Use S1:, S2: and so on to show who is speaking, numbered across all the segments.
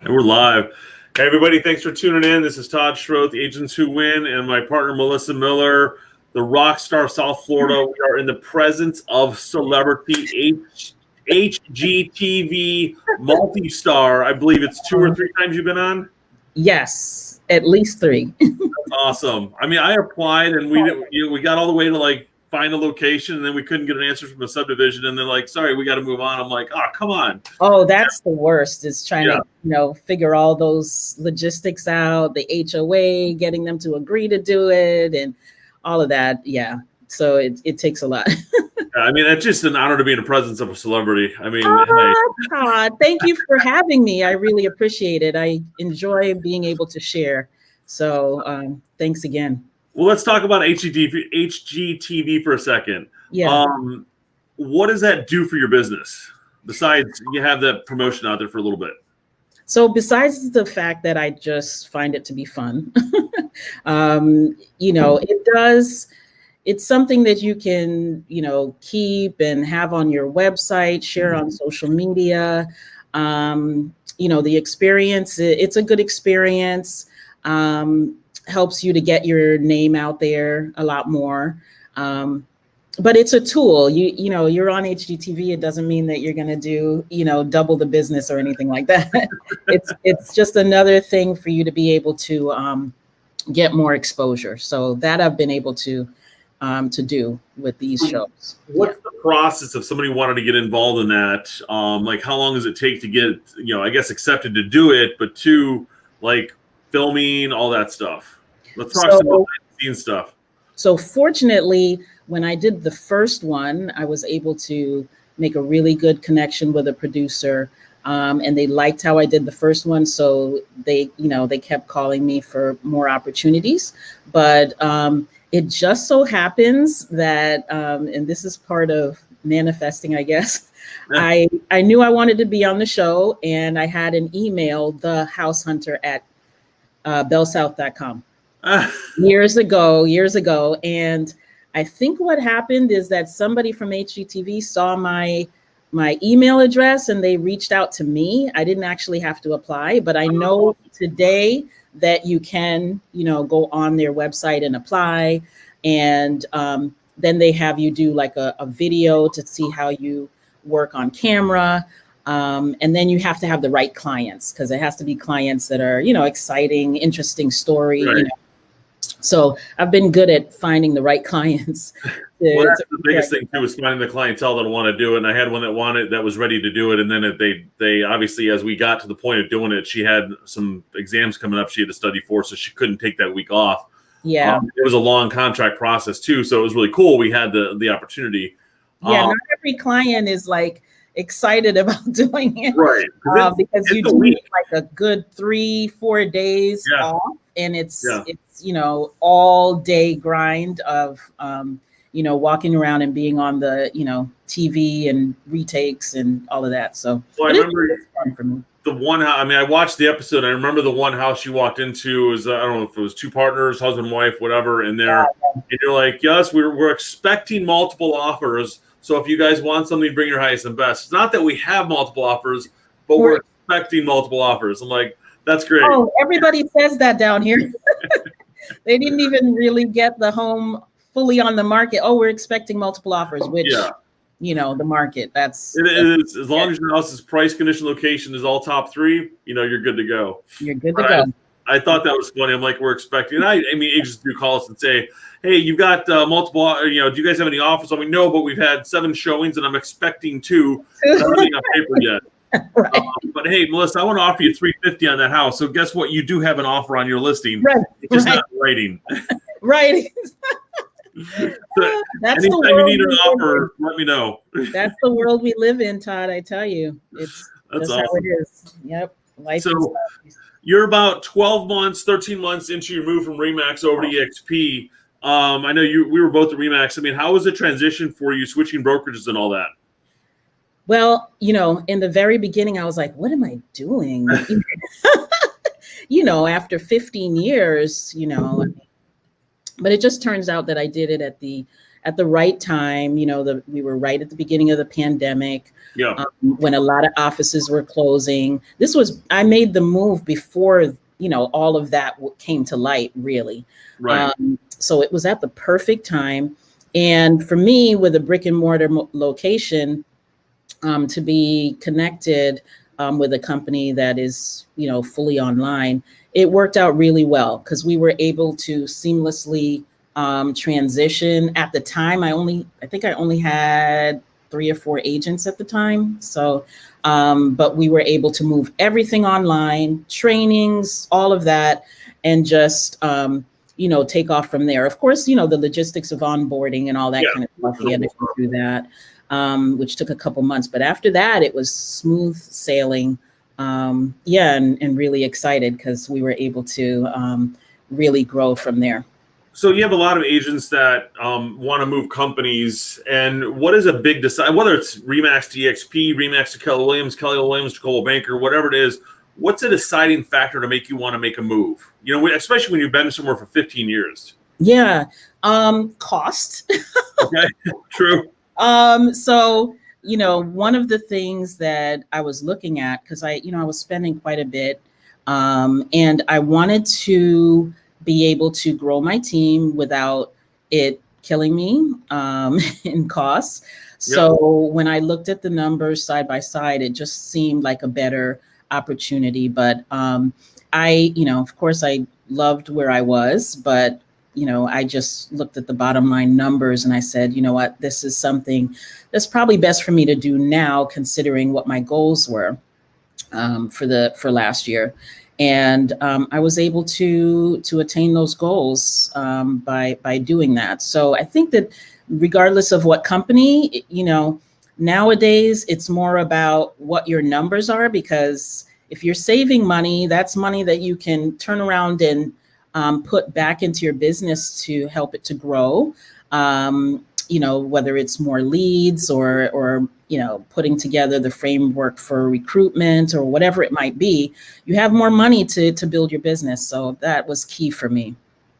S1: And we're live. Hey, everybody, thanks for tuning in. This is Todd Schroth, the Agents Who Win, and my partner, Melissa Miller, the rock star of South Florida. We are in the presence of celebrity HGTV multi-star. I believe it's 2 or 3 times you've been on?
S2: Yes, at least 3.
S1: That's awesome. I mean, I applied, and we got all the way to, like, find a location, and then we couldn't get an answer from the subdivision, and they're like, sorry, we got to move on. I'm like, oh, come on.
S2: Oh, that's the worst, is trying to, figure all those logistics out, the HOA, getting them to agree to do it, and all of that. Yeah. So it takes a lot.
S1: I mean, it's just an honor to be in the presence of a celebrity. I mean,
S2: Todd, thank you for having me. I really appreciate it. I enjoy being able to share. So thanks again.
S1: Well, let's talk about HGTV for a second.
S2: Yeah.
S1: What does that do for your business? Besides, you have that promotion out there for a little bit.
S2: So besides the fact that I just find it to be fun, it does. It's something that you can, keep and have on your website, share on social media. The experience, it's a good experience. Helps you to get your name out there a lot more. But it's a tool. You're on HGTV. It doesn't mean that you're going to do, double the business or anything like that. It's just another thing for you to be able to get more exposure. So that I've been able to do with these shows.
S1: What's the process if somebody wanted to get involved in that? Like, how long does it take to get, I guess, accepted to do it, but to, like, filming, all that stuff? Let's talk some behind-the-scenes stuff.
S2: So fortunately, when I did the first one, I was able to make a really good connection with a producer, and they liked how I did the first one. So they kept calling me for more opportunities. But it just so happens that, and this is part of manifesting, I guess, I knew I wanted to be on the show, and I had an email, the house hunter at bellsouth.com. years ago. And I think what happened is that somebody from HGTV saw my email address and they reached out to me. I didn't actually have to apply, but I know today that you can, go on their website and apply. And then they have you do like a video to see how you work on camera. And then you have to have the right clients, because it has to be clients that are, exciting, interesting story.
S1: Right.
S2: So I've been good at finding the right clients.
S1: Well, that's the biggest thing too, is finding the clientele that want to do it. And I had one that was ready to do it. And then they obviously, as we got to the point of doing it, she had some exams coming up she had to study for, so she couldn't take that week off.
S2: Yeah.
S1: It was a long contract process too. So it was really cool. We had the opportunity.
S2: Yeah. Not every client is like excited about doing it.
S1: Right.
S2: Because you do like a good 3-4 days off. And it's all day grind of, walking around and being on the, TV and retakes and all of that. So
S1: I remember fun for me. The one, I watched the episode. I remember the one house you walked into was, I don't know if it was 2 partners, husband, wife, whatever, and and you're like, yes, we're expecting multiple offers. So if you guys want something, bring your highest and best. It's not that we have multiple offers, but we're expecting multiple offers. I'm like, that's great.
S2: Oh, everybody says that down here. They didn't even really get the home fully on the market. Oh, we're expecting multiple offers, which, the market, that's.
S1: It is. As long as your house's price, condition, location is all top 3, you're good to go.
S2: You're good to go.
S1: I thought that was funny. I'm like, we're expecting. Agents do call us and say, hey, you've got multiple, do you guys have any offers? I mean, no, but we've had 7 showings and I'm expecting 2. Nothing on paper yet.
S2: Right.
S1: But hey, Melissa, I want to offer you $350 on that house. So guess what? You do have an offer on your listing.
S2: Right.
S1: It's just not writing.
S2: Right.
S1: So anytime you need an offer, let me know.
S2: That's the world we live in, Todd. I tell you, that's awesome. How it is. Yep. Life
S1: so you're about 13 months into your move from Remax over to EXP. I know we were both at Remax. I mean, how was the transition for you, switching brokerages and all that?
S2: Well, in the very beginning, I was like, what am I doing? After 15 years, but it just turns out that I did it at the at the right time. We were right at the beginning of the pandemic.
S1: Yeah.
S2: When a lot of offices were closing. I made the move before, all of that came to light, really.
S1: Right.
S2: So it was at the perfect time. And for me, with a brick and mortar location, to be connected with a company that is, fully online, it worked out really well because we were able to seamlessly transition. At the time, I think I only had 3 or 4 agents at the time. So, but we were able to move everything online, trainings, all of that, and just, take off from there. Of course, the logistics of onboarding and all that kind of stuff, we had to go through that, which took a couple months. But after that, it was smooth sailing. And really excited because we were able to really grow from there.
S1: So you have a lot of agents that want to move companies, and what is a big whether it's Remax to EXP, Remax to Keller Williams to Coldwell Banker, whatever it is, what's a deciding factor to make you want to make a move? Especially when you've been somewhere for 15 years.
S2: Yeah, cost.
S1: Okay, true.
S2: So, one of the things that I was looking at, because I was spending quite a bit, and I wanted to be able to grow my team without it killing me in costs. So when I looked at the numbers side by side, it just seemed like a better opportunity. But of course, I loved where I was, but I just looked at the bottom line numbers and I said, you know what, this is something that's probably best for me to do now, considering what my goals were for last year. And I was able to attain those goals by doing that. So I think that regardless of what company, nowadays it's more about what your numbers are, because if you're saving money, that's money that you can turn around and put back into your business to help it to grow. Whether it's more leads or putting together the framework for recruitment or whatever it might be, you have more money to build your business. So that was key for me.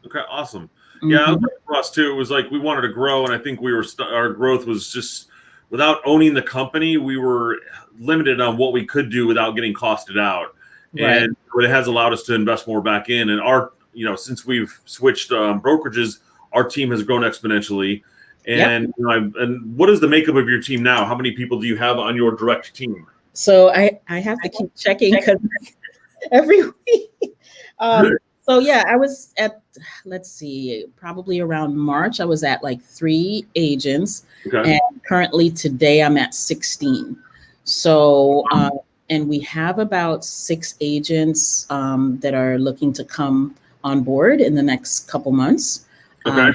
S1: Okay, awesome. Yeah, for us too, it was like we wanted to grow, and I think our growth was just without owning the company, we were limited on what we could do without getting costed out. Right. And it has allowed us to invest more back in. And since we've switched brokerages, our team has grown exponentially. And and what is the makeup of your team now? How many people do you have on your direct team?
S2: So I have to keep checking because every week. So I was at, let's see, probably around March, I was at like 3 agents. Okay. And currently today I'm at 16. So, and we have about 6 agents that are looking to come on board in the next couple months. Okay.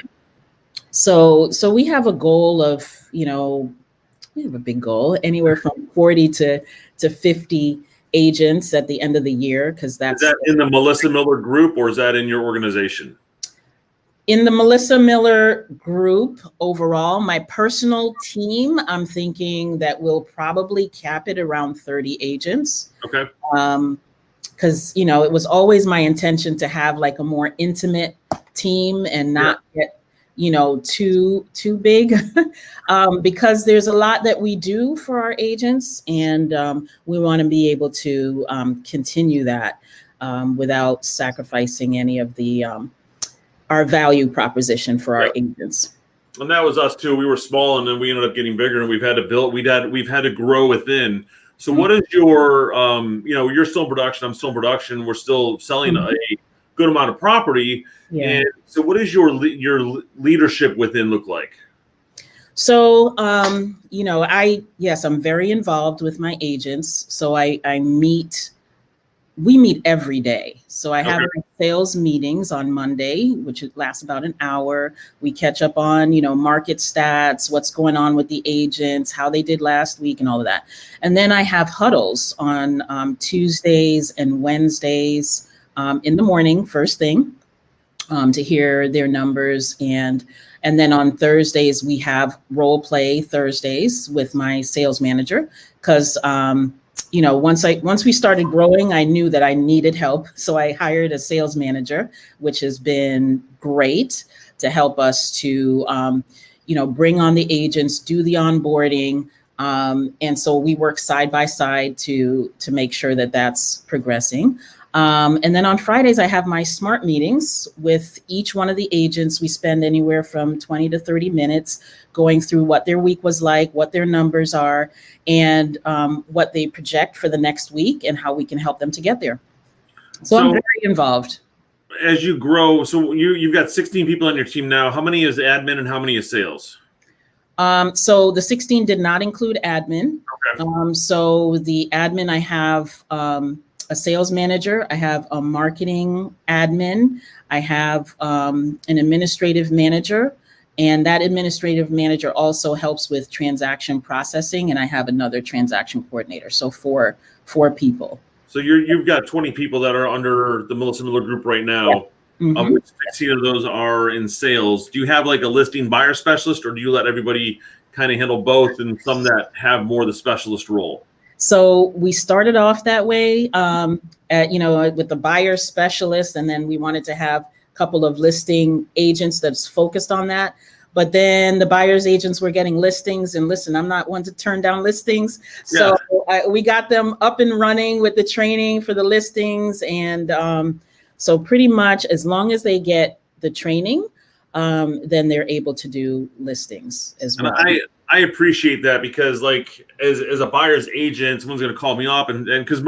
S2: So we have a goal of, we have a big goal, anywhere from 40 to 50 agents at the end of the year, because that's— Is that
S1: in the Melissa Miller group, or is that in your organization?
S2: In the Melissa Miller group overall. My personal team, I'm thinking that we'll probably cap it around 30 agents. Okay. Because, it was always my intention to have like a more intimate team and not get too big, because there's a lot that we do for our agents, and we want to be able to continue that without sacrificing any of the our value proposition for our agents.
S1: And that was us too. We were small, and then we ended up getting bigger, and we've had to build. We've had to grow within. So, what is your you're still in production. I'm still in production. We're still selling a good amount of property. Yeah. And so what does your leadership within look like?
S2: So, I'm very involved with my agents. So we meet every day. So I have sales meetings on Monday, which lasts about an hour. We catch up on, market stats, what's going on with the agents, how they did last week and all of that. And then I have huddles on Tuesdays and Wednesdays in the morning, first thing. To hear their numbers, and then on Thursdays we have role play Thursdays with my sales manager, because once we started growing, I knew that I needed help, so I hired a sales manager, which has been great to help us to bring on the agents, do the onboarding. And so we work side by side to make sure that that's progressing. And then on Fridays, I have my SMART meetings with each one of the agents. We spend anywhere from 20 to 30 minutes going through what their week was like, what their numbers are, and what they project for the next week and how we can help them to get there. So I'm very involved.
S1: As you grow, so you've got 16 people on your team now. How many is admin and how many is sales?
S2: So the 16 did not include admin. Okay. So the admin, I have a sales manager, I have a marketing admin, I have an administrative manager, and that administrative manager also helps with transaction processing, and I have another transaction coordinator. So four people. So
S1: you've got 20 people that are under the Melissa Miller group right now. Yeah. Mm-hmm. Of which 16 of those are in sales. Do you have like a listing buyer specialist, or do you let everybody kind of handle both, and some that have more the specialist role?
S2: So we started off that way, with the buyer specialist, and then we wanted to have a couple of listing agents that's focused on that. But then the buyer's agents were getting listings, and listen, I'm not one to turn down listings. So we got them up and running with the training for the listings. And so pretty much as long as they get the training, then they're able to do listings as well.
S1: And I appreciate that, because like as a buyer's agent, someone's going to call me up, and because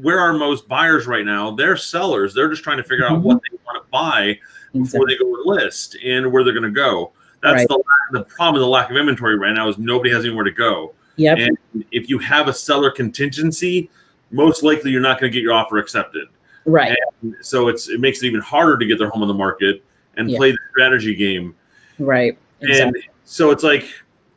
S1: where are most buyers right now? They're sellers. They're just trying to figure out what they want to buy before they go to list and where they're going to go. That's the problem. The lack of inventory right now is nobody has anywhere to go.
S2: Yep.
S1: And if you have a seller contingency, most likely you're not going to get your offer accepted.
S2: Right.
S1: And so it makes it even harder to get their home on the market and play the strategy game.
S2: Right.
S1: Exactly. And so it's like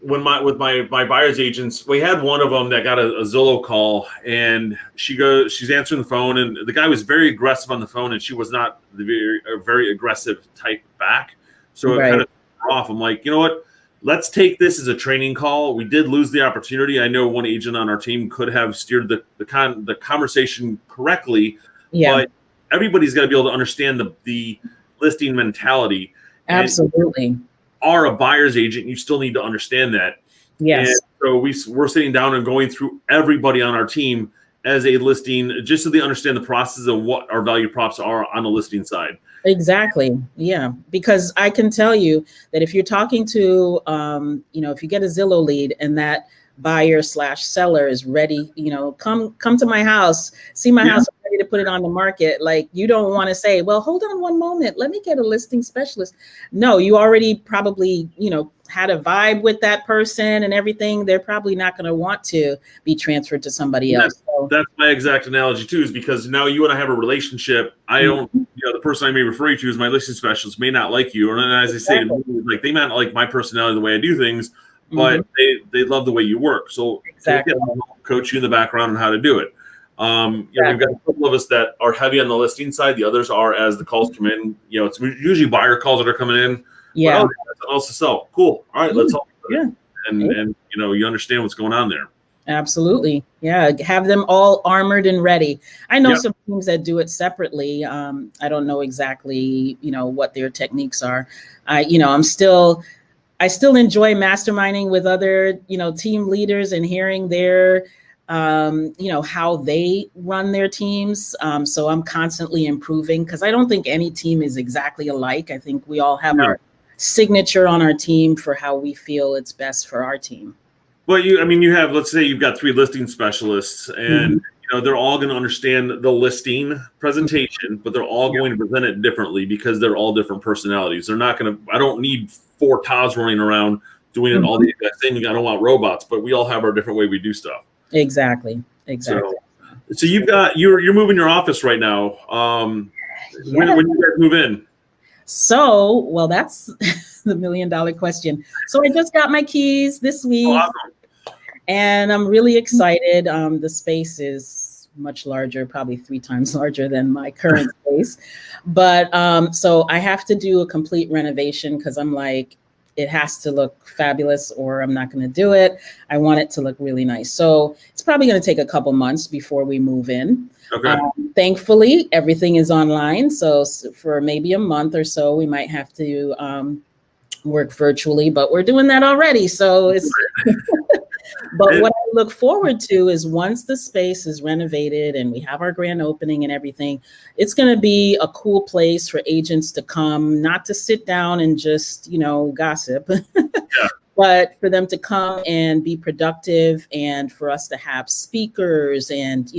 S1: with my buyer's agents, we had one of them that got a Zillow call, and she's answering the phone, and the guy was very aggressive on the phone, and she was not a very aggressive type back. So it kind of threw her off. I'm like, you know what? Let's take this as a training call. We did lose the opportunity. I know one agent on our team could have steered the conversation correctly, but everybody's got to be able to understand the listing mentality.
S2: Absolutely.
S1: And are a buyer's agent, you still need to understand that.
S2: Yes.
S1: And so we're sitting down and going through everybody on our team as a listing, just so they understand the process of what our value props are on the listing side.
S2: Exactly. Yeah. Because I can tell you that if you're talking to, if you get a Zillow lead and that buyer/seller is ready, come to my house, see my house, I'm ready to put it on the market. Like, you don't want to say, well, hold on one moment, let me get a listing specialist. No, you already probably, had a vibe with that person and everything. They're probably not going to want to be transferred to somebody else.
S1: That's my exact analogy too, is because now you and I have a relationship. I don't, the person I may refer you to as my listing specialist may not like you. And as I say, like, they might not like my personality, the way I do things, but they love the way you work. So I'll coach you in the background on how to do it. We've got a couple of us that are heavy on the listing side. The others are, as the calls come in, it's usually buyer calls that are coming in.
S2: Yeah.
S1: Also sell. Cool. All right, let's help. And you understand what's going on there.
S2: Absolutely. Yeah. Have them all armored and ready. I know some teams that do it separately. I don't know exactly, what their techniques are. I still enjoy masterminding with other, team leaders and hearing their, how they run their teams. So I'm constantly improving, because I don't think any team is exactly alike. I think we all have our signature on our team for how we feel it's best for our team.
S1: Well, you have, let's say you've got 3 listing specialists, and they're all going to understand the listing presentation, but they're all going to present it differently because they're all different personalities. They're not going to, I don't need 4 Todds running around doing it all the exact same. I don't want robots, but we all have our different way we do stuff.
S2: Exactly.
S1: So you're moving your office right now. When do you guys move in?
S2: So, well, that's the $1 million question. So I just got my keys this week.
S1: Awesome.
S2: And I'm really excited. The space is much larger, probably 3 times larger than my current space. But so I have to do a complete renovation, because I'm like, it has to look fabulous or I'm not going to do it. I want it to look really nice. So it's probably going to take a couple months before we move in.
S1: Okay.
S2: Thankfully, everything is online. So for maybe a month or so, we might have to work virtually, but we're doing that already. So it's, but what I look forward to is once the space is renovated and we have our grand opening and everything, it's going to be a cool place for agents to come, not to sit down and just, gossip, but for them to come and be productive, and for us to have speakers and,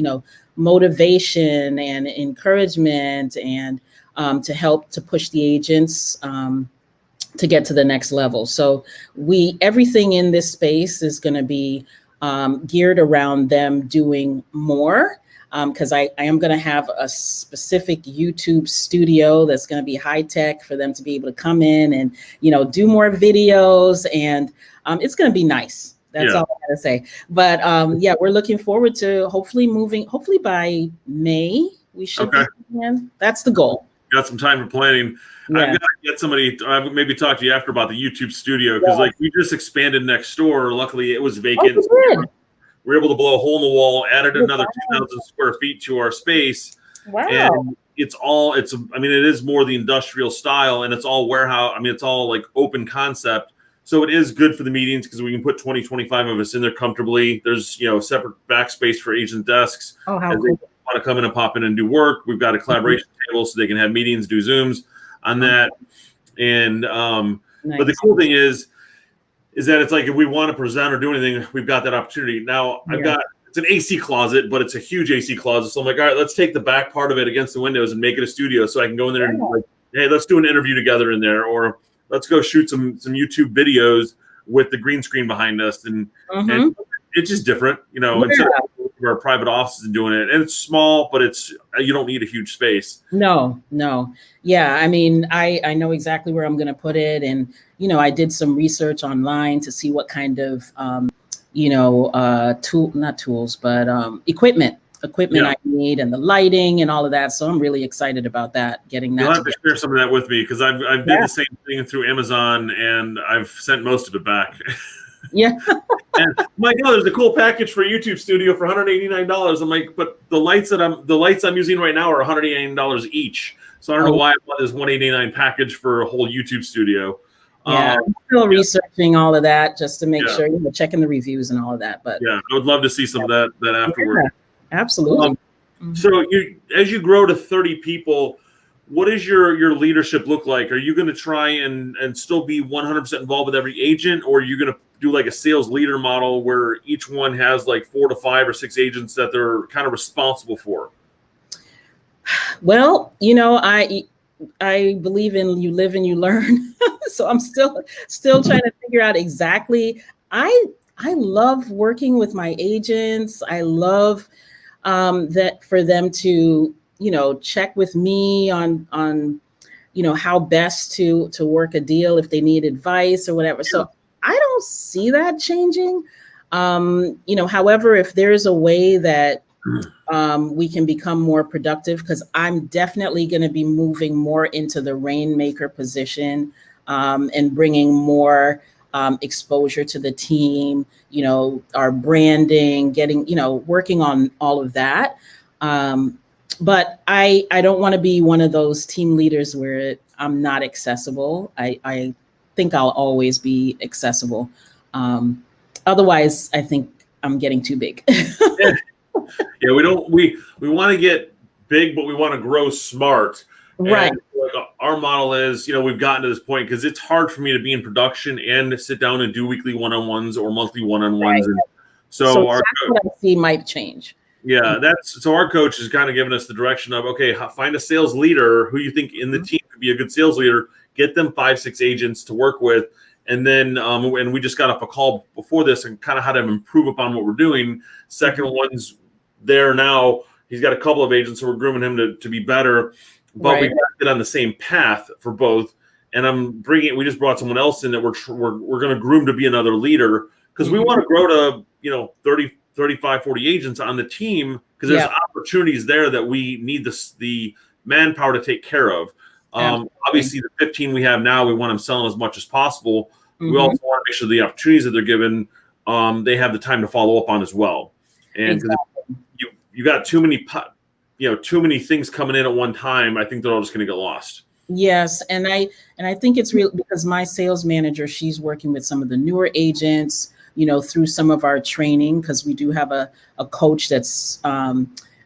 S2: motivation and encouragement, and to help to push the agents to get to the next level. So everything in this space is going to be geared around them doing more, because I am going to have a specific YouTube studio that's going to be high tech for them to be able to come in and, do more videos, and it's going to be nice. That's all I gotta say. But we're looking forward to hopefully by May, we should be in. That's the goal.
S1: Got some time for planning. Yeah. I've got to get somebody, maybe talk to you after about the YouTube studio, because we just expanded next door. Luckily, it was vacant. We were able to blow a hole in the wall, added another 2,000 square feet to our space.
S2: Wow.
S1: And it is more the industrial style, and it's all warehouse. It's all like open concept. So it is good for the meetings because we can put 20, 25 of us in there comfortably. There's, separate backspace for agent desks.
S2: Oh, how cool.
S1: They want to come in and pop in and do work. We've got a collaboration table so they can have meetings, do Zooms on that. And nice. But the cool thing is that it's like if we want to present or do anything, we've got that opportunity. Now it's an AC closet, but it's a huge AC closet. So I'm like, all right, let's take the back part of it against the windows and make it a studio so I can go in there and like, hey, let's do an interview together in there, or let's go shoot some YouTube videos with the green screen behind us. And it's just different, instead of our private offices and doing it. And it's small, but you don't need a huge space. No.
S2: Yeah. I know exactly where I'm going to put it. And, I did some research online to see what kind of, equipment I need, and the lighting and all of that. So I'm really excited about that, getting that.
S1: You'll have to share some of that with me, because I've did the same thing through Amazon, and I've sent most of it back.
S2: Yeah.
S1: And I'm like, oh, there's a cool package for a YouTube studio for $189. I'm like, but the lights I'm using right now are $189 each. So I don't know why I bought this $189 package for a whole YouTube studio.
S2: Yeah, I'm still researching all of that just to make sure, checking the reviews and all of that. But
S1: I would love to see some of that afterward.
S2: Yeah, absolutely.
S1: So as you grow to 30 people, what does your leadership look like? Are you going to try and still be 100% involved with every agent, or are you going to do like a sales leader model where each one has like 4 to 5 or 6 agents that they're kind of responsible for?
S2: Well, I believe in you live and you learn. So I'm still trying to figure out exactly. I love working with my agents. I love that for them to, check with me on how best to work a deal if they need advice or whatever. So I don't see that changing. However, if there's a way that we can become more productive, because I'm definitely going to be moving more into the rainmaker position, and bringing more exposure to the team, our branding, getting, working on all of that. But I don't want to be one of those team leaders where I'm not accessible. I think I'll always be accessible. Otherwise, I think I'm getting too big.
S1: Yeah, we want to get big, but we want to grow smart.
S2: Right.
S1: And our model is, we've gotten to this point because it's hard for me to be in production and sit down and do weekly one-on-ones or monthly one-on-ones. Right. And so
S2: that's what I see might change.
S1: Yeah, so our coach has kind of given us the direction of, okay, find a sales leader who you think in the team could be a good sales leader, get them 5, 6 agents to work with. And then, and we just got off a call before this and kind of how to improve upon what we're doing. Second one's there now. He's got a couple of agents, so we're grooming him to be better. But we got to get on the same path for both. And we just brought someone else in that we're going to groom to be another leader, because we want to grow to 30, 35, 40 agents on the team, because there's opportunities there that we need the manpower to take care of. Obviously, the 15 we have now, we want them selling as much as possible. We also want to make sure the opportunities that they're given, they have the time to follow up on as well. And you got too many things coming in at one time, I think they're all just going to get lost.
S2: Yes, and I think it's real because my sales manager, she's working with some of the newer agents, through some of our training, because we do have a coach that's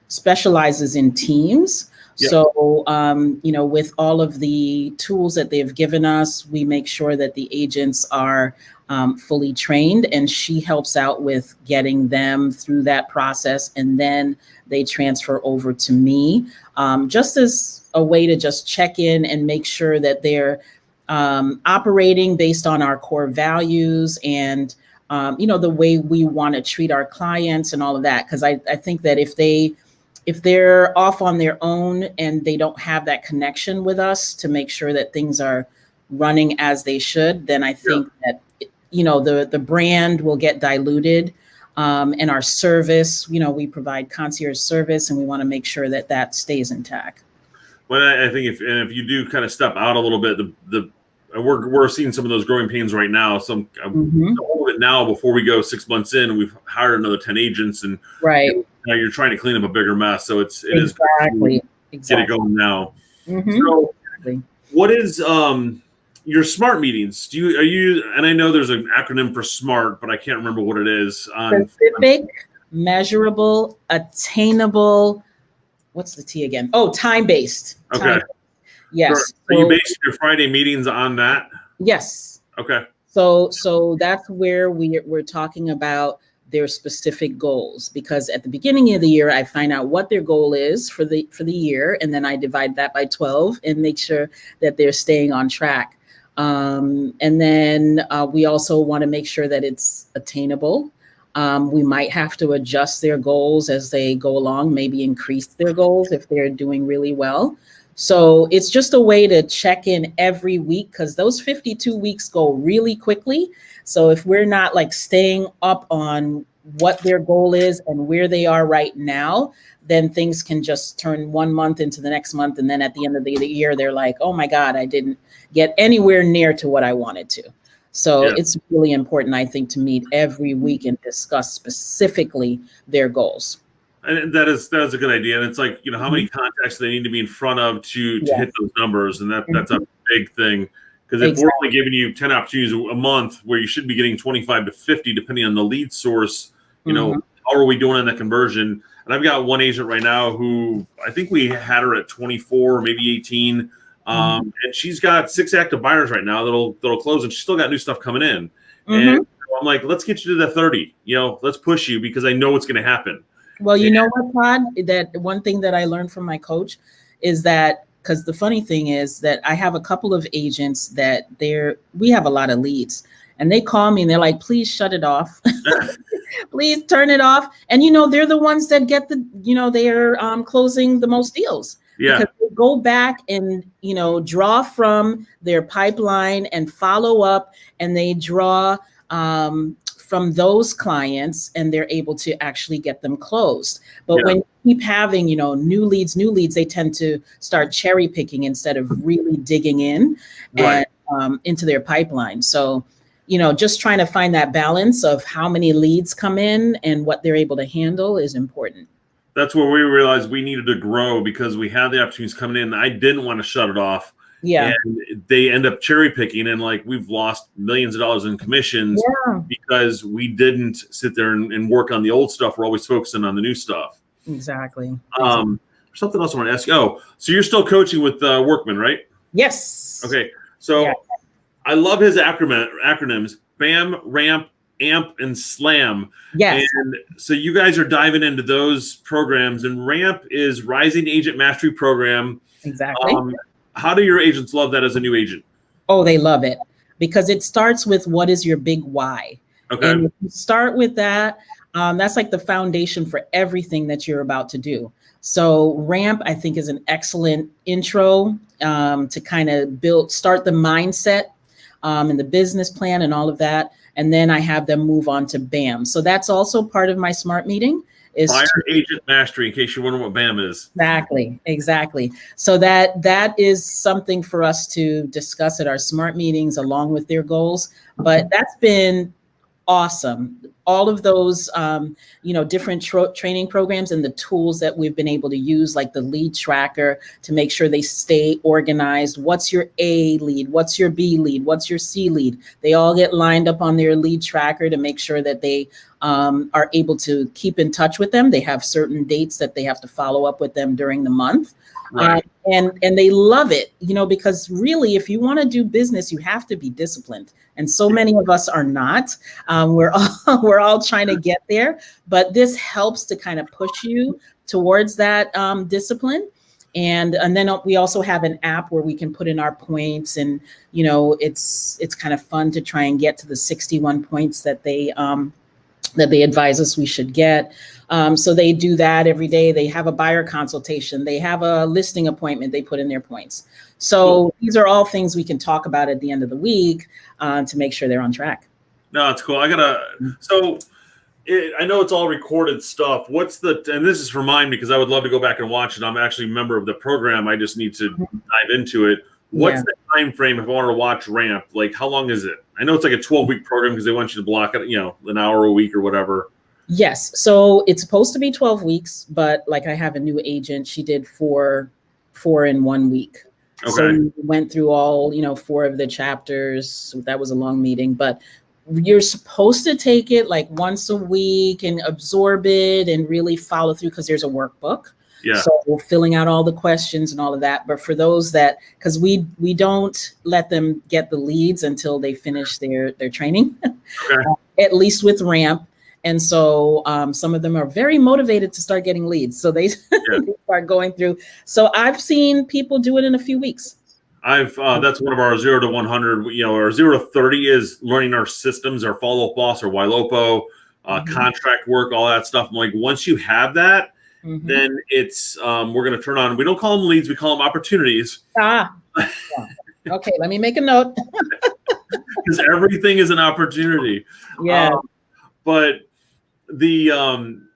S2: specializes in teams.
S1: Yeah.
S2: So, with all of the tools that they've given us, we make sure that the agents are fully trained, and she helps out with getting them through that process. And then they transfer over to me, just as a way to just check in and make sure that they're operating based on our core values and, the way we want to treat our clients and all of that. Because I think that if they're off on their own and they don't have that connection with us to make sure that things are running as they should, then I think that, the brand will get diluted. And our service, we provide concierge service, and we want to make sure that that stays intact.
S1: Well, I think if you do kind of step out a little bit, we're seeing some of those growing pains right now. Some a little bit now before we go 6 months in, and we've hired another 10 agents, and now you're trying to clean up a bigger mess. So it is
S2: exactly
S1: get it going now.
S2: So,
S1: what is your SMART meetings? Are you? And I know there's an acronym for SMART, but I can't remember what it is.
S2: Specific, measurable, attainable. What's the T again? Oh, time-based.
S1: Okay.
S2: Yes.
S1: So you base your Friday meetings on that?
S2: Yes.
S1: Okay.
S2: So that's where we're talking about their specific goals, because at the beginning of the year, I find out what their goal is for the year, and then I divide that by 12 and make sure that they're staying on track. And then we also want to make sure that it's attainable. We might have to adjust their goals as they go along, maybe increase their goals if they're doing really well. So it's just a way to check in every week, because those 52 weeks go really quickly. So if we're not like staying up on what their goal is and where they are right now, then things can just turn 1 month into the next month. And then at the end of the year, they're like, oh my God, I didn't get anywhere near to what I wanted to. So it's really important, I think, to meet every week and discuss specifically their goals.
S1: And that is a good idea. And it's like, how many contacts they need to be in front of to hit those numbers. And that's a big thing. Because if we're only giving you 10 opportunities a month where you should be getting 25 to 50, depending on the lead source, how are we doing on that conversion? And I've got one agent right now who I think we had her at 24, maybe 18. And she's got 6 active buyers right now that'll close, and she's still got new stuff coming in. And I'm like, let's get you to the 30, let's push you, because I know what's going to happen.
S2: Well, you know what, Todd, that one thing that I learned from my coach is that, because the funny thing is that I have a couple of agents that we have a lot of leads, and they call me and they're like, please shut it off. Please turn it off. And, they're the ones that get they're closing the most deals.
S1: Yeah.
S2: Because they go back and, draw from their pipeline and follow up, and they draw from those clients, and they're able to actually get them closed. But when you keep having, new leads, they tend to start cherry picking instead of really digging in and into their pipeline. So, just trying to find that balance of how many leads come in and what they're able to handle is important.
S1: That's where we realized we needed to grow, because we had the opportunities coming in. I didn't want to shut it off.
S2: Yeah.
S1: And they end up cherry picking, and we've lost millions of dollars in commissions because we didn't sit there and work on the old stuff. We're always focusing on the new stuff.
S2: Exactly.
S1: Something else I want to ask you. Oh, so you're still coaching with Workman, right?
S2: Yes.
S1: Okay. So I love his acronyms: BAM, RAMP, AMP, and SLAM.
S2: Yes.
S1: And so you guys are diving into those programs, and RAMP is Rising Agent Mastery Program.
S2: Exactly.
S1: How do your agents love that as a new agent?
S2: Oh, they love it, because it starts with what is your big why.
S1: Okay.
S2: And if you start with that, that's like the foundation for everything that you're about to do. So RAMP, I think, is an excellent intro to kind of start the mindset and the business plan and all of that. And then I have them move on to BAM. So that's also part of my SMART meeting. Buyer
S1: Agent Mastery, in case you're wondering what BAM is.
S2: Exactly. So that is something for us to discuss at our SMART meetings along with their goals. But that's been awesome. all of those, different training programs and the tools that we've been able to use, like the lead tracker, to make sure they stay organized. What's your A lead? What's your B lead? What's your C lead? They all get lined up on their lead tracker to make sure that they are able to keep in touch with them. They have certain dates that they have to follow up with them during the month.
S1: Right.
S2: And they love it, because really, if you want to do business, you have to be disciplined. And so many of us are not. We're all trying to get there, but this helps to kind of push you towards that discipline. And then we also have an app where we can put in our points, and it's kind of fun to try and get to the 61 points that they advise us we should get. So they do that every day. They have a buyer consultation. They have a listing appointment. They put in their points. So these are all things we can talk about at the end of the week to make sure they're on track.
S1: No, it's cool. I know it's all recorded stuff. And this is for mine because I would love to go back and watch it. I'm actually a member of the program. I just need to dive into it. What's the time frame if I want to watch Ramp? Like, how long is it? I know it's like a 12-week program because they want you to block it, an hour a week or whatever.
S2: Yes. So it's supposed to be 12 weeks, but like I have a new agent, she did four in 1 week. Okay. So we went through all, 4 of the chapters. That was a long meeting, but you're supposed to take it like once a week and absorb it and really follow through because there's a workbook. Yeah. So we're filling out all the questions and all of that. But for those because we don't let them get the leads until they finish their training, at least with Ramp. And so some of them are very motivated to start getting leads. So they start going through. So I've seen people do it in a few weeks.
S1: That's one of our 0 to 100, our 0 to 30 is learning our systems, our follow-up boss, our YLOPO, contract work, all that stuff. I'm like, once you have that, then it's, we're going to turn on, we don't call them leads, we call them opportunities.
S2: Okay, let me make a note.
S1: Because everything is an opportunity.
S2: Yeah.
S1: But the,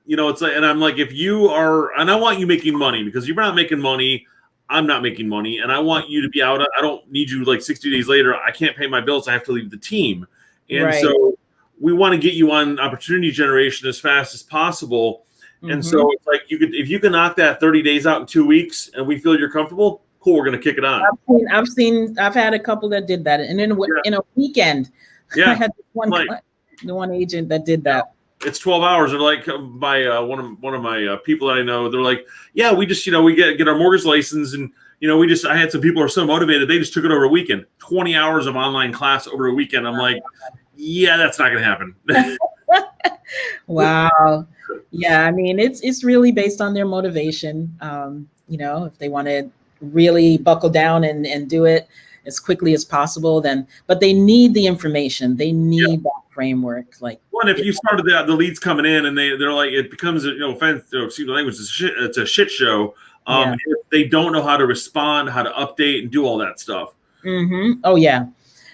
S1: it's like, and I'm like, if you are, and I want you making money because you're not making money, I'm not making money, and I want you to be out. I don't need you like 60 days later. I can't pay my bills. I have to leave the team. And so we want to get you on opportunity generation as fast as possible. And so it's like if you can knock that 30 days out in 2 weeks and we feel you're comfortable, cool, we're going to kick it on.
S2: I've had a couple that did that. And in a weekend, I had the one agent that did that.
S1: It's 12 hours. They're like, by one of my people that I know, they're like, yeah, we just, we get our mortgage license. And, I had some people who are so motivated. They just took it over a weekend, 20 hours of online class over a weekend. I'm like, yeah, that's not going to happen.
S2: Wow. Yeah. I mean, it's really based on their motivation. If they want to really buckle down and do it as quickly as possible, but they need the information. They need that framework. Like,
S1: if you started the leads coming in and they're like, it becomes excuse the language, it's a shit show. If they don't know how to respond, how to update and do all that stuff.
S2: Oh yeah.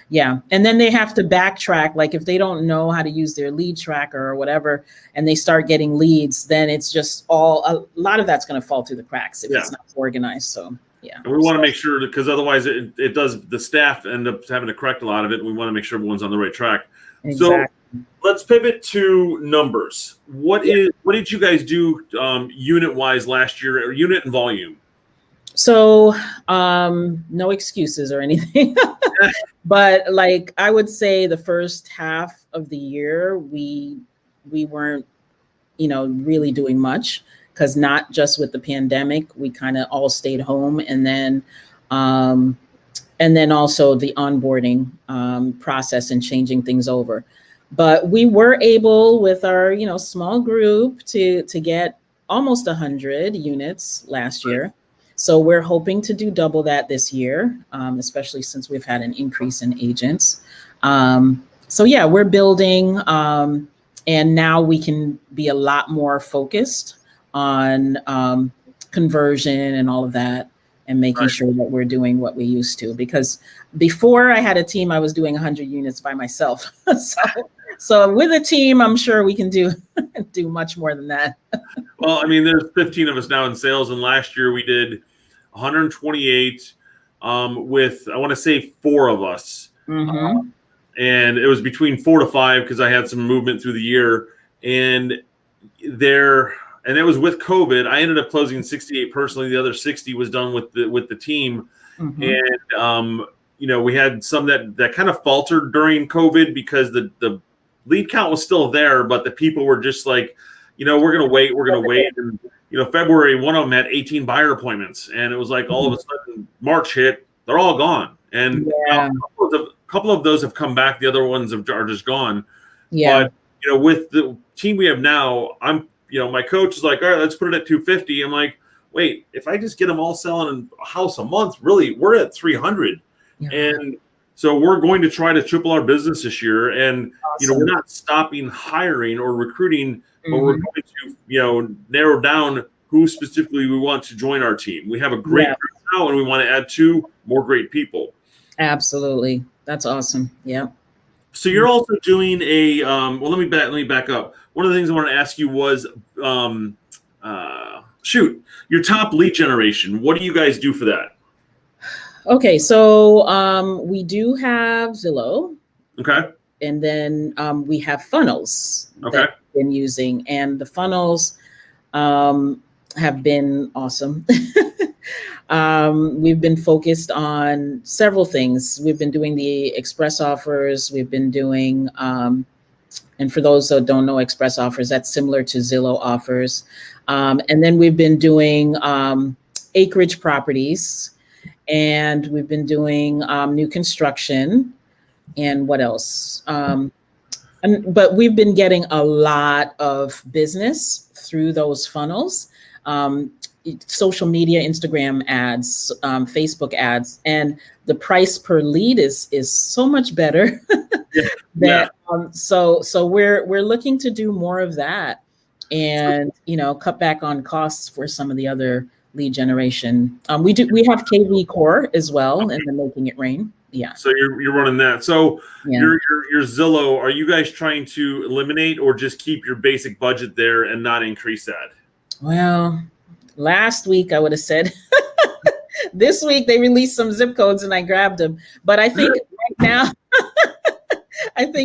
S2: Yeah. And then they have to backtrack. Like if they don't know how to use their lead tracker or whatever, and they start getting leads, then it's just a lot of that's going to fall through the cracks if it's not organized. So yeah.
S1: And we want to make sure, because otherwise it does, the staff end up having to correct a lot of it. And we want to make sure everyone's on the right track. Exactly. So let's pivot to numbers. What did you guys do unit wise last year, or unit and volume?
S2: So no excuses or anything, but like I would say the first half of the year, we weren't, really doing much, because not just with the pandemic, we kind of all stayed home. And then also the onboarding process and changing things over. But we were able with our, small group to get almost 100 units last year. So we're hoping to do double that this year, especially since we've had an increase in agents. So yeah, we're building, and now we can be a lot more focused on conversion and all of that, and making sure that we're doing what we used to. Because before I had a team, I was doing 100 units by myself. So with a team, I'm sure we can do much more than that.
S1: Well, I mean, there's 15 of us now in sales, and last year we did 128 with, I want to say, 4 of us. and it was between 4 to 5 because I had some movement through the year, and it was with COVID. I ended up closing 68 personally. The other 60 was done with the team, and we had some that kind of faltered during COVID because the lead count was still there, but the people were just like, we're gonna wait, and February, one of them had 18 buyer appointments, and it was like all of a sudden March hit, they're all gone, and a couple of those have come back. The other ones are just gone. But with the team we have now, my coach is like, all right, let's put it at 250. I'm like, wait, if I just get them all selling a house a month, really, we're at 300. And so we're going to try to triple our business this year. And, we're not stopping hiring or recruiting, but we're going to, narrow down who specifically we want to join our team. We have a great group now, and we want to add 2 more great people.
S2: Absolutely. That's awesome. Yeah.
S1: So you're also doing a let me back up. One of the things I want to ask you was your top lead generation. What do you guys do for that?
S2: Okay, so we do have Zillow.
S1: Okay.
S2: And then we have funnels that we've been using, and the funnels have been awesome. We've been focused on several things. We've been doing the express offers. We've been doing, and for those that don't know express offers, that's similar to Zillow offers. And then we've been doing acreage properties, and we've been doing new construction, and what else? But we've been getting a lot of business through those funnels. Social media, Instagram ads, Facebook ads, and the price per lead is so much better. So we're looking to do more of that, and cut back on costs for some of the other lead generation. We have KV Core as well, and then Making It Rain. Yeah.
S1: So you're running that. So your Zillow, are you guys trying to eliminate or just keep your basic budget there and not increase that?
S2: Well, last week I would have said this week they released some zip codes and I grabbed them. But I think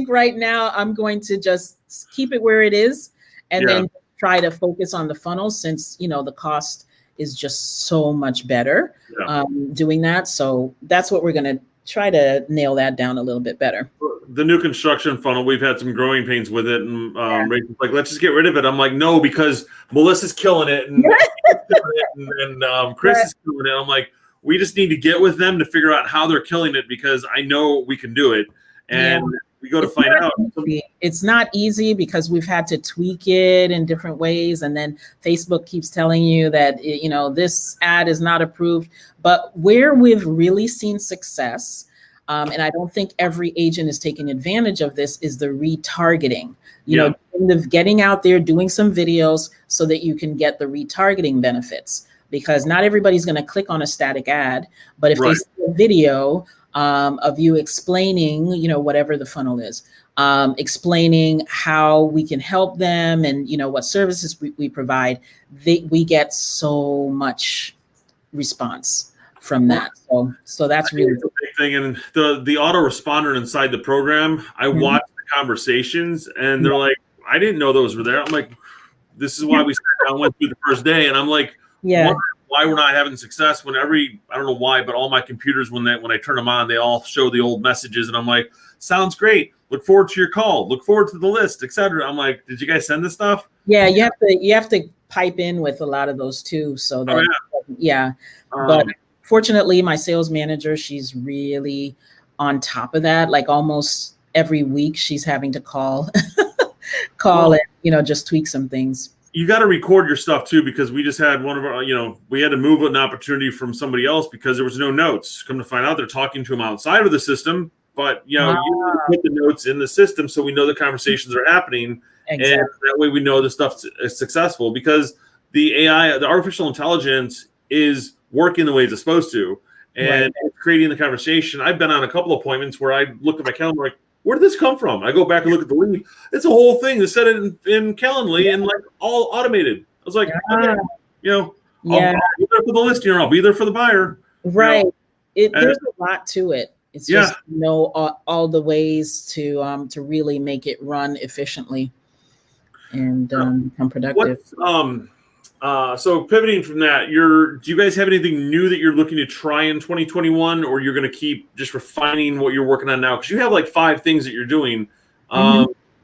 S2: right now I'm going to just keep it where it is, and then try to focus on the funnel, since the cost is just so much better doing that. So that's what we're going to try to nail that down a little bit better.
S1: The new construction funnel, we've had some growing pains with it, and Rachel's like, let's just get rid of it. I'm like, no, because Melissa's killing it, and Chris is killing it. I'm like, we just need to get with them to figure out how they're killing it, because I know we can do it, and we go to find out.
S2: It's not easy because we've had to tweak it in different ways, and then Facebook keeps telling you that this ad is not approved. But where we've really seen success, and I don't think every agent is taking advantage of this, is the retargeting. Getting out there, doing some videos so that you can get the retargeting benefits, because not everybody's going to click on a static ad, but if they see a video of you explaining, whatever the funnel is, explaining how we can help them and, what services we provide, we get so much response from that. So that's really
S1: the big thing. And the autoresponder inside the program, I watch the conversations, and they're like, I didn't know those were there. I'm like, this is why we sat down and went through the first day. And I'm like, why we're not having success when I don't know why, but all my computers, when I turn them on, they all show the old messages. And I'm like, sounds great. Look forward to your call. Look forward to the list, etc. I'm like, did you guys send this stuff?
S2: Yeah, you have to pipe in with a lot of those too. So that, but fortunately, my sales manager, she's really on top of that. Like almost every week, she's having to call and just tweak some things.
S1: You got to record your stuff too, because we just had one of our, we had to move an opportunity from somebody else because there was no notes. Come to find out, they're talking to them outside of the system, but you put the notes in the system so we know the conversations are happening, and that way we know the stuff is successful, because the AI, the artificial intelligence, is working the way it's supposed to, and it's creating the conversation. I've been on a couple of appointments where I look at my calendar like, where did this come from? I go back and look at the lead. It's a whole thing. They said it in Calendly and like all automated. I was like, okay, I'll be there for the listing, or I'll be there for the buyer.
S2: Right. There's a lot to it. It's just know all the ways to really make it run efficiently and become productive.
S1: So pivoting from that, do you guys have anything new that you're looking to try in 2021, or you're going to keep just refining what you're working on now? Because you have like 5 things that you're doing.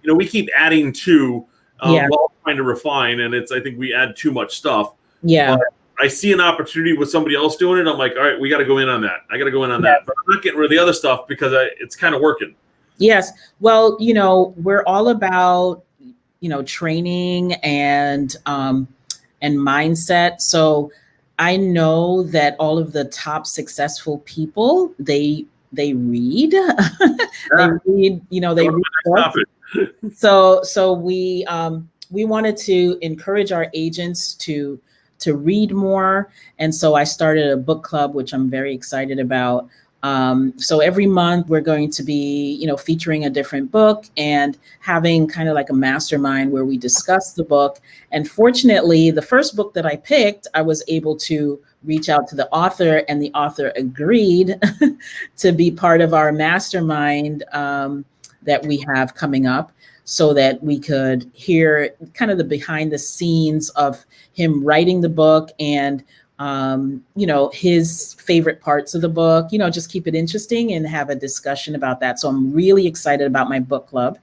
S1: We keep adding to while trying to refine, and I think we add too much stuff.
S2: Yeah.
S1: But I see an opportunity with somebody else doing it. I'm like, all right, we got to go in on that. I got to go in on that. But I'm not getting rid of the other stuff because it's kind of working.
S2: Yes. Well, we're all about, training and mindset. So I know that all of the top successful people, they read, they read, they read books. So we wanted to encourage our agents to read more. And so I started a book club, which I'm very excited about. So every month we're going to be, featuring a different book and having kind of like a mastermind where we discuss the book. And fortunately, the first book that I picked, I was able to reach out to the author, and the author agreed to be part of our mastermind that we have coming up, so that we could hear kind of the behind the scenes of him writing the book and his favorite parts of the book, just keep it interesting and have a discussion about that. So I'm really excited about my book club.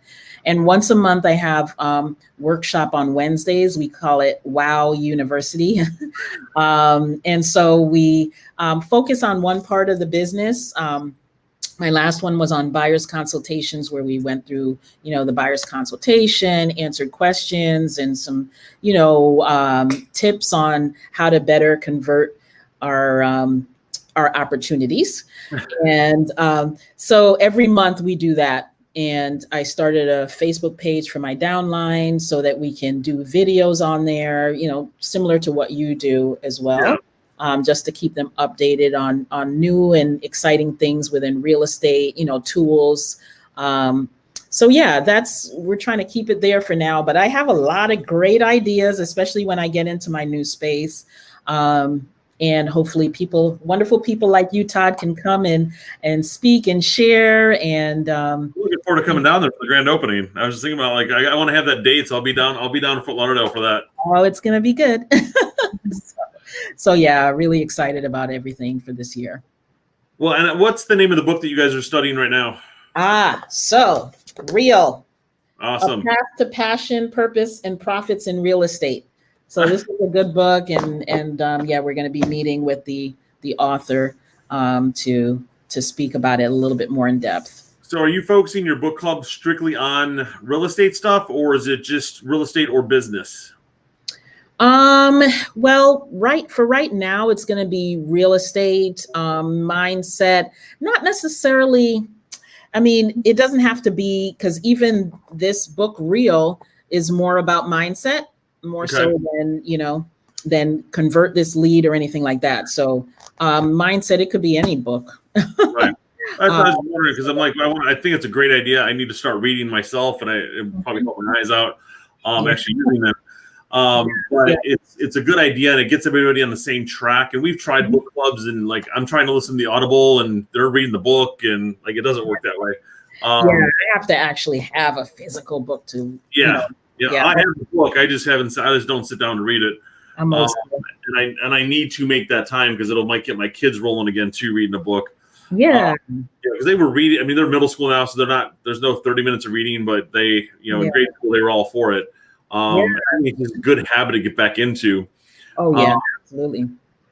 S2: And once a month I have workshop on Wednesdays. We call it Wow University. And so we focus on one part of the business. My last one was on buyer's consultations, where we went through, the buyer's consultation, answered questions, and some, tips on how to better convert our opportunities. And so every month we do that. And I started a Facebook page for my downline so that we can do videos on there, similar to what you do as well. Yeah. Just to keep them updated on new and exciting things within real estate, tools. So yeah, we're trying to keep it there for now, but I have a lot of great ideas, especially when I get into my new space. And hopefully wonderful people like you, Todd, can come and speak and share. And
S1: looking forward to coming down there for the grand opening. I was just thinking about, like, I want to have that date, so I'll be down in Fort Lauderdale for that.
S2: Oh, it's going to be good. So yeah, really excited about everything for this year.
S1: Well, and what's the name of the book that you guys are studying right now?
S2: So Real.
S1: Awesome.
S2: A Path to Passion, Purpose, and Profits in Real Estate. So this is a good book, and we're going to be meeting with the author to speak about it a little bit more in depth.
S1: So are you focusing your book club strictly on real estate stuff, or is it just real estate or business?
S2: Well, right now, it's going to be real estate, mindset, not necessarily. I mean, it doesn't have to be, because even this book, Real, is more about mindset, more so than convert this lead or anything like that. So, mindset, it could be any book.
S1: Right. I was wondering, because I'm like, I think it's a great idea. I need to start reading myself, and it probably help my eyes out. Actually using them. But it's a good idea, and it gets everybody on the same track. And we've tried book clubs, and like I'm trying to listen to the Audible, and they're reading the book, and like it doesn't work that way.
S2: I have to actually have a physical book to.
S1: I have the book. I just don't sit down to read it. And I need to make that time, because might get my kids rolling again too, reading a book.
S2: Yeah.
S1: Because they were reading. I mean, they're middle school now, so there's no 30 minutes of reading, but they, in grade school, they were all for it. I think it's a good habit to get back into.
S2: Oh yeah, absolutely.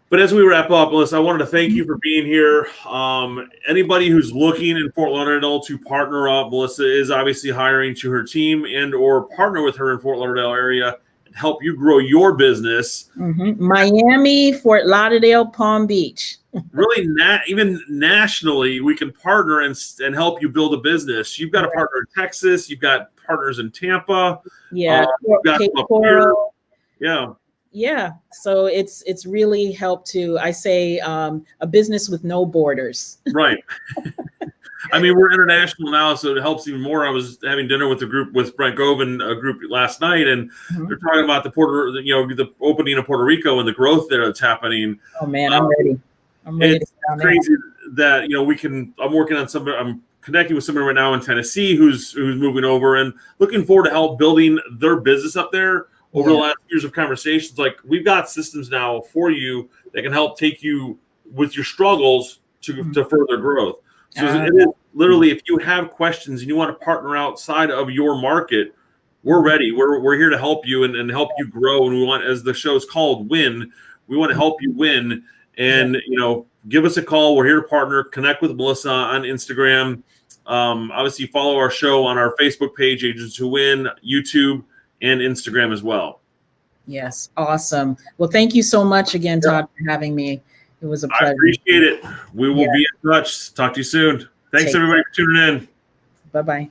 S1: But as we wrap up, Melissa, I wanted to thank you for being here. Anybody who's looking in Fort Lauderdale to partner up, Melissa is obviously hiring to her team and or partner with her in Fort Lauderdale area and help you grow your business.
S2: Miami, Fort Lauderdale, Palm Beach.
S1: Really, even nationally, we can partner and help you build a business. You've got a partner in Texas. You've got partners in Tampa.
S2: Yeah,
S1: Cape Coral. Yeah.
S2: So it's really helped to, I say, a business with no borders.
S1: Right. I mean, we're international now, so it helps even more. I was having dinner with Brent Govan, a group last night, and they're talking about the opening of Puerto Rico and the growth there that's happening.
S2: Oh man, I'm ready.
S1: It's crazy. that, I'm working on somebody, I'm connecting with somebody right now in Tennessee who's moving over and looking forward to help building their business up there over the last years of conversations. Like, we've got systems now for you that can help take you with your struggles to further growth. So it is literally, if you have questions and you want to partner outside of your market, we're ready. We're here to help you and help you grow. And we want, as the show's called, win. We want to help you win. And, give us a call. We're here to partner. Connect with Melissa on Instagram. Obviously, follow our show on our Facebook page, Agents Who Win, YouTube, and Instagram as well.
S2: Yes. Awesome. Well, thank you so much again, Todd, for having me. It was a pleasure.
S1: I appreciate it. We will be in touch. Talk to you soon. Thanks, everybody, for tuning in.
S2: Bye-bye.